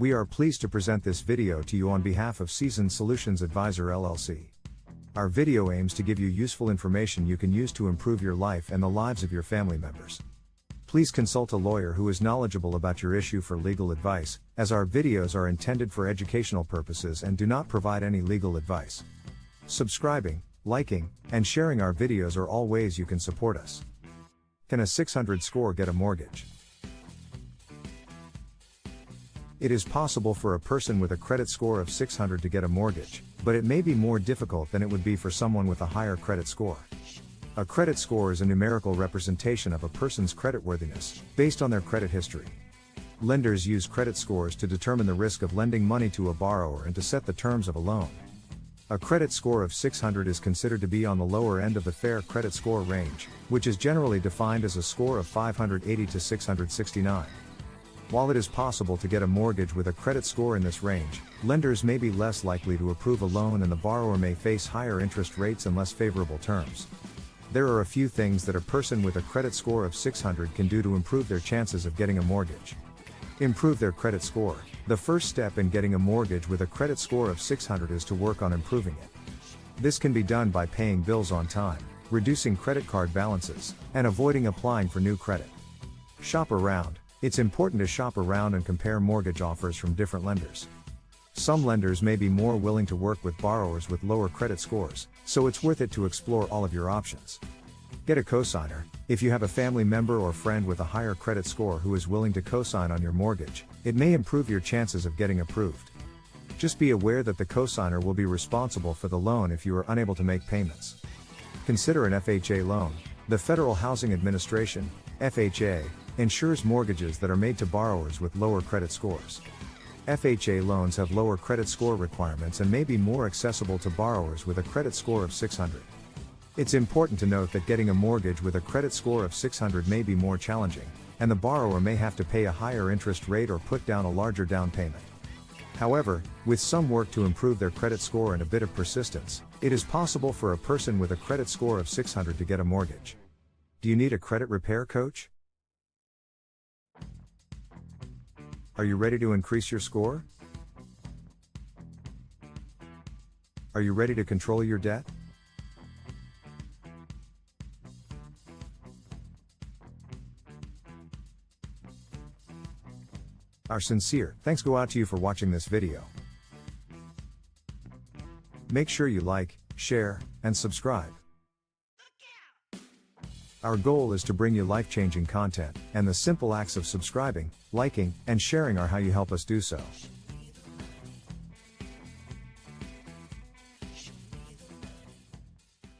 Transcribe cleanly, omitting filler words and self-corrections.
We are pleased to present this video to you on behalf of Solutions Advisor LLC. Our video aims to give you useful information you can use to improve your life and the lives of your family members. Please consult a lawyer who is knowledgeable about your issue for legal advice, as our videos are intended for educational purposes and do not provide any legal advice. Subscribing, liking, and sharing our videos are all ways you can support us. Can a 600 score get a mortgage? It is possible for a person with a credit score of 600 to get a mortgage, but it may be more difficult than it would be for someone with a higher credit score. A credit score is a numerical representation of a person's creditworthiness, based on their credit history. Lenders use credit scores to determine the risk of lending money to a borrower and to set the terms of a loan. A credit score of 600 is considered to be on the lower end of the fair credit score range, which is generally defined as a score of 580 to 669. While it is possible to get a mortgage with a credit score in this range, lenders may be less likely to approve a loan and the borrower may face higher interest rates and less favorable terms. There are a few things that a person with a credit score of 600 can do to improve their chances of getting a mortgage. Improve their credit score. The first step in getting a mortgage with a credit score of 600 is to work on improving it. This can be done by paying bills on time, reducing credit card balances, and avoiding applying for new credit. Shop around. It's important to shop around and compare mortgage offers from different lenders. Some lenders may be more willing to work with borrowers with lower credit scores, so it's worth it to explore all of your options. Get a cosigner. If you have a family member or friend with a higher credit score who is willing to cosign on your mortgage, it may improve your chances of getting approved. Just be aware that the cosigner will be responsible for the loan if you are unable to make payments. Consider an FHA loan. The Federal Housing Administration, FHA, insures mortgages that are made to borrowers with lower credit scores. FHA loans have lower credit score requirements and may be more accessible to borrowers with a credit score of 600. It's important to note that getting a mortgage with a credit score of 600 may be more challenging, and the borrower may have to pay a higher interest rate or put down a larger down payment. However, with some work to improve their credit score and a bit of persistence, it is possible for a person with a credit score of 600 to get a mortgage. Do you need a credit repair coach? Are you ready to increase your score? Are you ready to control your debt? Our sincere thanks go out to you for watching this video. Make sure you like, share, and subscribe. Our goal is to bring you life-changing content, and the simple acts of subscribing, liking, and sharing are how you help us do so.